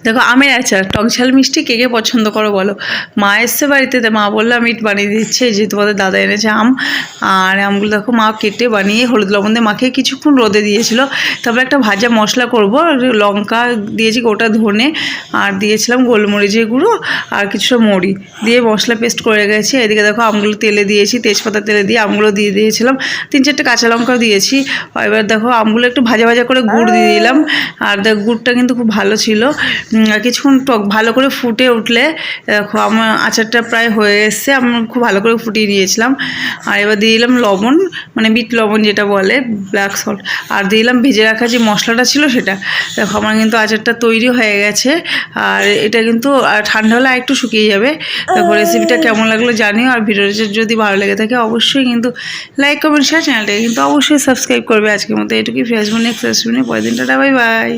দেখো আমের আচার, টক ঝাল মিষ্টি কে কে পছন্দ করো বলো। মা এসছে বাড়িতে, মা বললো আমি বানিয়ে দিচ্ছে, যে তোমাদের দাদা এনেছে আম। আর আমগুলো দেখো মা কেটে বানিয়ে হলুদ লবণ দিয়ে মাখিয়ে কিছুক্ষণ রোদে দিয়েছিল। তারপরে একটা ভাজা মশলা করব, লঙ্কা দিয়েছি, গোটা ধনে, আর দিয়েছিলাম গোলমরিচের গুঁড়ো আর কিছুটা মরি দিয়ে মশলা পেস্ট করে গেছি। এদিকে দেখো আমগুলো তেলে দিয়েছি, তেজপাতা তেলে দিয়ে আমগুলো দিয়ে দিয়েছিলাম, 3-4টে কাঁচা লঙ্কাও দিয়েছি। এবার দেখো আমগুলো একটু ভাজা ভাজা করে গুড় দিয়ে দিলাম। আর দেখ গুড়টা কিন্তু খুব ভালো ছিল। কিছুক্ষণ ভালো করে ফুটে উঠলে দেখো আমার আচারটা প্রায় হয়ে এসছে, আমি খুব ভালো করে ফুটিয়ে নিয়েছিলাম। আর এবার দিয়ে দিলাম লবণ, মানে বিট লবণ যেটা বলে, ব্ল্যাক সল্ট। আর দিলাম ভেজে রাখা যে মশলাটা ছিল সেটা। দেখো আমার কিন্তু আচারটা তৈরি হয়ে গেছে। আর এটা কিন্তু ঠান্ডা হলে একটু শুকিয়ে যাবে। দেখো রেসিপিটা কেমন লাগলো জানিও। আর ভিডিওটা যদি ভালো লেগে থাকে অবশ্যই কিন্তু লাইক কমেন্ট শেয়ার, চ্যানেলটাকে কিন্তু অবশ্যই সাবস্ক্রাইব করবে। আজকের মতো এটুকুই, ফেসবুক নেক্সট রেসিপি নিয়ে পরের দিনটা, বাই বাই।